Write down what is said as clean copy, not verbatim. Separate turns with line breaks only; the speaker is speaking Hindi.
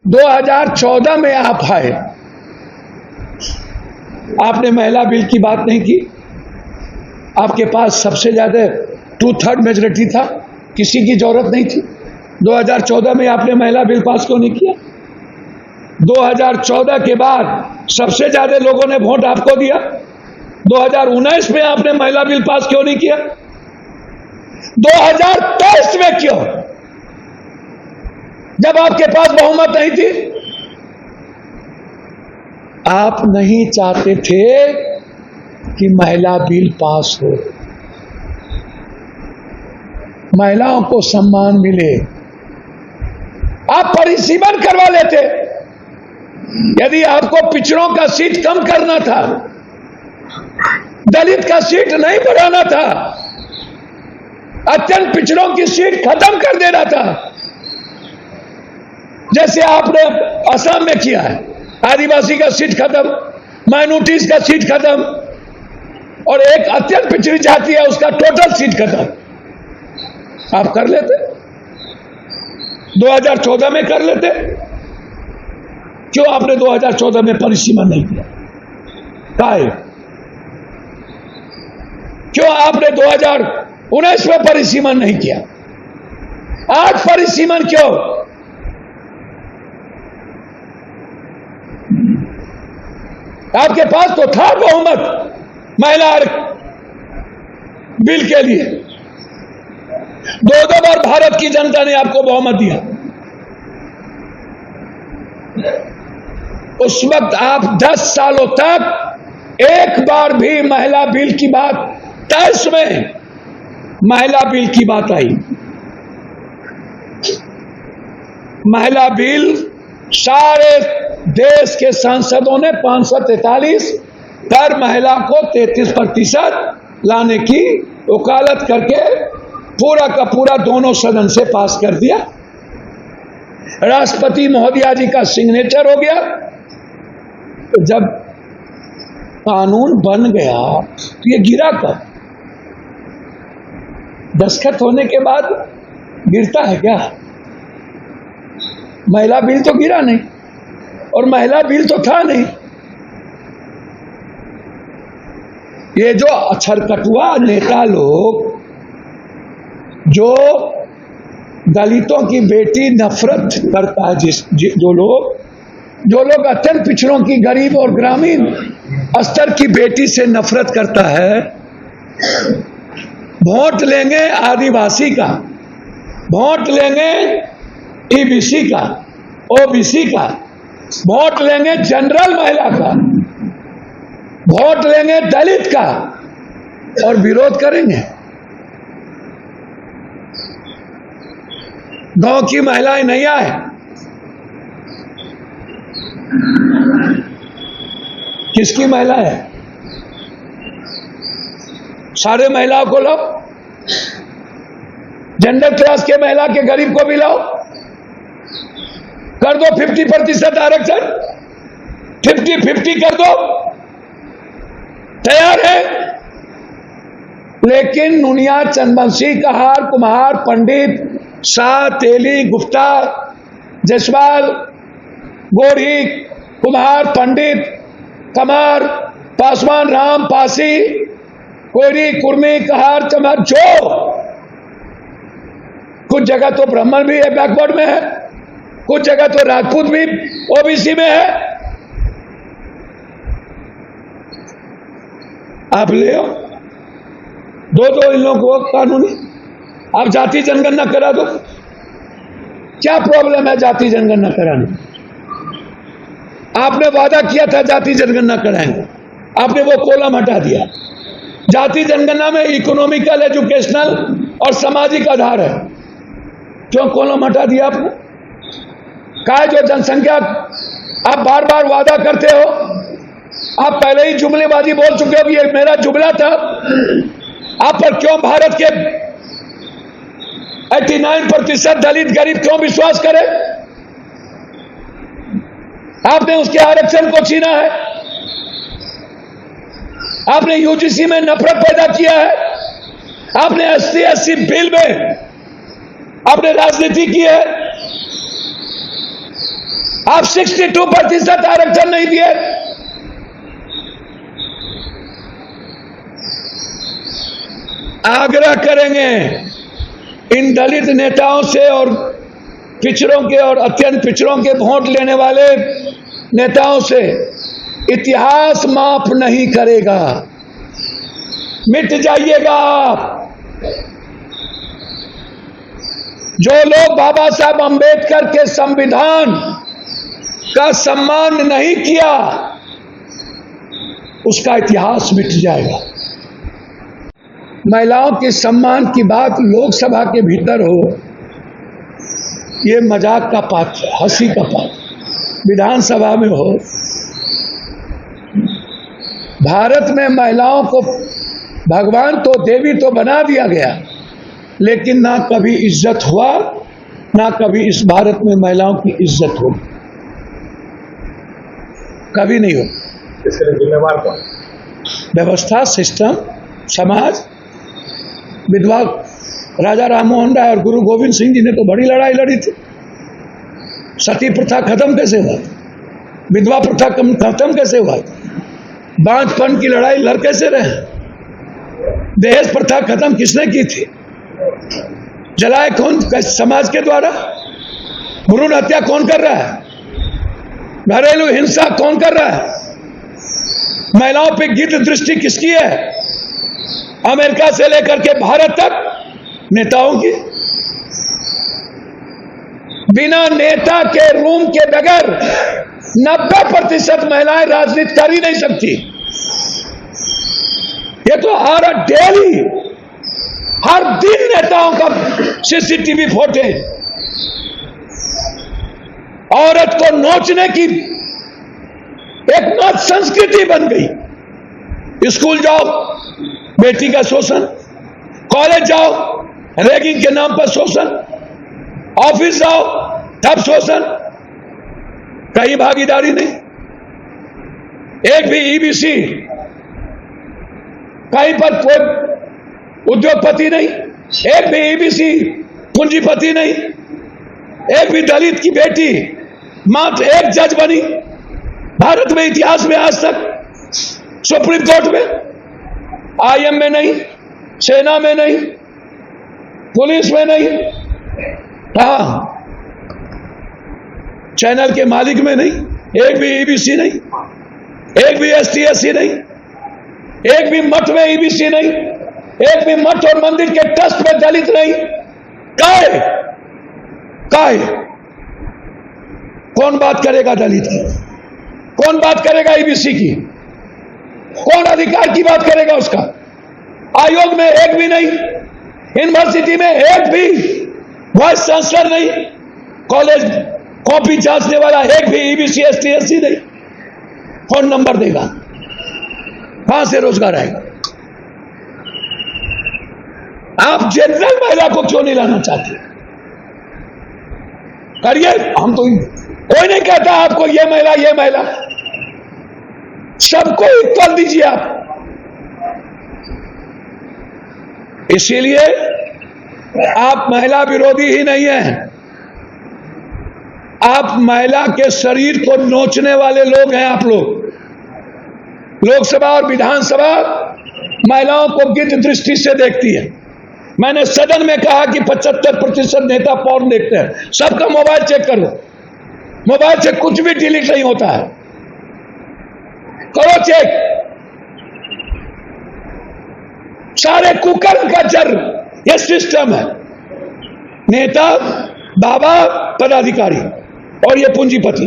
2014 में आप आए, आपने महिला बिल की बात नहीं की। आपके पास सबसे ज्यादा 2/3 मेजोरिटी था, किसी की जरूरत नहीं थी। 2014 में आपने महिला बिल पास क्यों नहीं किया? 2014 के बाद सबसे ज्यादा लोगों ने वोट आपको दिया। 2019 में आपने महिला बिल पास क्यों नहीं किया? 2023 में क्यों, जब आपके पास बहुमत नहीं थी? आप नहीं चाहते थे कि महिला बिल पास हो, महिलाओं को सम्मान मिले। आप परिसीमन करवा लेते। यदि आपको पिछड़ों का सीट कम करना था, दलित का सीट नहीं बढ़ाना था, अत्यंत पिछड़ों की सीट खत्म कर देना था, जैसे आपने असम में किया है, आदिवासी का सीट खत्म, माइनॉरिटीज का सीट खत्म, और एक अत्यंत पिछड़ी जाति है उसका टोटल सीट खत्म, आप कर लेते। 2014 में कर लेते। क्यों आपने 2014 में परिसीमन नहीं किया? काहे? क्यों आपने 2019 में परिसीमन नहीं किया? आज परिसीमन क्यों? आपके पास तो था बहुमत महिला बिल के लिए। 2 बार भारत की जनता ने आपको बहुमत दिया। उस वक्त आप 10 सालों तक एक बार भी महिला बिल की बात, 23 में महिला बिल की बात आई। महिला बिल सारे देश के सांसदों ने 543 पर महिला को 33% लाने की वकालत करके पूरा का पूरा दोनों सदन से पास कर दिया। राष्ट्रपति महोदया जी का सिग्नेचर हो गया। तो जब कानून बन गया तो ये गिरा कब? दस्तखत होने के बाद गिरता है क्या? महिला बिल तो गिरा नहीं, और महिला बिल तो था नहीं। ये जो अछरकटुआ नेता लोग, जो दलितों की बेटी नफरत करता है, जो लोग अत्यंत पिछड़ों की, गरीब और ग्रामीण स्तर की बेटी से नफरत करता है, वोट लेंगे आदिवासी का, वोट लेंगे ईबीसी का, ओबीसी का, वोट लेंगे जनरल महिला का, वोट लेंगे दलित का, और विरोध करेंगे। गांव की महिलाएं नहीं आए, किसकी महिला है? सारे महिलाओं को लाओ, जेंडर क्लास के महिला के गरीब को भी लाओ, कर दो 50% आरक्षण, 50-50 कर दो, तैयार है। लेकिन नुनिया, चंदवंशी, कहार, कुम्हार, पंडित, शाह, तेली, गुप्ता, जसवाल, गोरी, कुम्हार, पंडित, कमार, पासवान, राम, पासी, कोरी, कुर्मी, कहार, चमार, जो कुछ जगह तो ब्राह्मण भी है, बैकवर्ड में है, कुछ जगह तो राजपूत भी ओबीसी में है। आप ले आओ, दो इन लोगों को कानूनी, आप जाति जनगणना करा दो। क्या प्रॉब्लम है जाति जनगणना कराने? आपने वादा किया था जाति जनगणना कराएंगे, आपने वो कॉलम हटा दिया। जाति जनगणना में इकोनॉमिकल, एजुकेशनल और सामाजिक आधार है, क्यों कॉलम हटा दिया आपने? क्या जो जनसंख्या आप बार बार वादा करते हो, आप पहले ही जुमलेबाजी बोल चुके हो कि ये मेरा जुमला था। आप पर क्यों भारत के 89% दलित गरीब क्यों विश्वास करे? आपने उसके आरक्षण को छीना है, आपने यूजीसी में नफरत पैदा किया है, आपने SC/SC बिल में आपने राजनीति की है। आप 62% आरक्षण नहीं दिए। आग्रह करेंगे इन दलित नेताओं से और पिछड़ों के और अत्यंत पिछड़ों के वोट लेने वाले नेताओं से, इतिहास माफ नहीं करेगा, मिट जाइएगा आप। जो लोग बाबा साहब अंबेडकर के संविधान का सम्मान नहीं किया, उसका इतिहास मिट जाएगा। महिलाओं के सम्मान की बात लोकसभा के भीतर हो, ये मजाक का पात्र, हंसी का पात्र। विधानसभा में हो, भारत में महिलाओं को भगवान तो देवी तो बना दिया गया, लेकिन ना कभी इज्जत हुआ, ना कभी इस भारत में महिलाओं की इज्जत होगी, कभी नहीं हो।
इसके लिए जिम्मेवार कौन?
व्यवस्था, सिस्टम, समाज। विधवा राजा राममोहन राय और गुरु गोविंद सिंह जी ने तो बड़ी लड़ाई लड़ी थी। सती प्रथा खत्म कैसे हुआ? विधवा प्रथा खत्म कैसे हुआ? बांझपन की लड़ाई लड़ कैसे रहे? दहेज प्रथा खत्म किसने की थी? जलाए कौन? समाज के द्वारा। भ्रूण हत्या कौन कर रहा है? घरेलू हिंसा कौन कर रहा है? महिलाओं पे गिद्ध दृष्टि किसकी है? अमेरिका से लेकर के भारत तक नेताओं की। बिना नेता के रूम के बगैर 90% महिलाएं राजनीति कर ही नहीं सकती। ये तो हर दिन नेताओं का सीसीटीवी फुटेज। औरत को नोचने की एक नव संस्कृति बन गई। स्कूल जाओ, बेटी का शोषण, कॉलेज जाओ, रैगिंग के नाम पर शोषण, ऑफिस जाओ, तब शोषण, कहीं भागीदारी नहीं। एक भी ईबीसी, कहीं पर कोई उद्योगपति नहीं, एक भी ईबीसी पूंजीपति नहीं, एक भी दलित की बेटी मात्र एक जज बनी भारत में इतिहास में आज तक। सुप्रीम कोर्ट में, आईएम में नहीं, सेना में नहीं, पुलिस में नहीं, कहां? चैनल के मालिक में नहीं, एक भी ईबीसी नहीं, एक भी एसटी/एससी नहीं, एक भी मठ में ईबीसी नहीं, एक भी मठ और मंदिर के ट्रस्ट में दलित नहीं। काहे? कौन बात करेगा दलित की? कौन बात करेगा ईबीसी की? कौन अधिकार की बात करेगा उसका? आयोग में एक भी नहीं, यूनिवर्सिटी में एक भी वाइस चांसलर नहीं, कॉलेज कॉपी जांचने वाला एक भी ईबीसी एसटी/एससी नहीं। कौन नंबर देगा? कहां से रोजगार आएगा? आप जनरल महिला को क्यों नहीं लाना चाहते? करिए, हम तो कोई नहीं कहता आपको ये महिला, सबको इक्वल दीजिए आप। इसीलिए आप महिला विरोधी ही नहीं हैं, आप महिला के शरीर को नोचने वाले लोग हैं। आप लोग लोकसभा और विधानसभा महिलाओं को गिद्ध दृष्टि से देखती है। मैंने सदन में कहा कि 75% नेता पॉर्न देखते हैं। सबका मोबाइल चेक करो, मोबाइल से कुछ भी डिलीट नहीं होता है, करो चेक। सारे कुकर्म का जड़ ये सिस्टम है। नेता, बाबा, पदाधिकारी और ये पूंजीपति।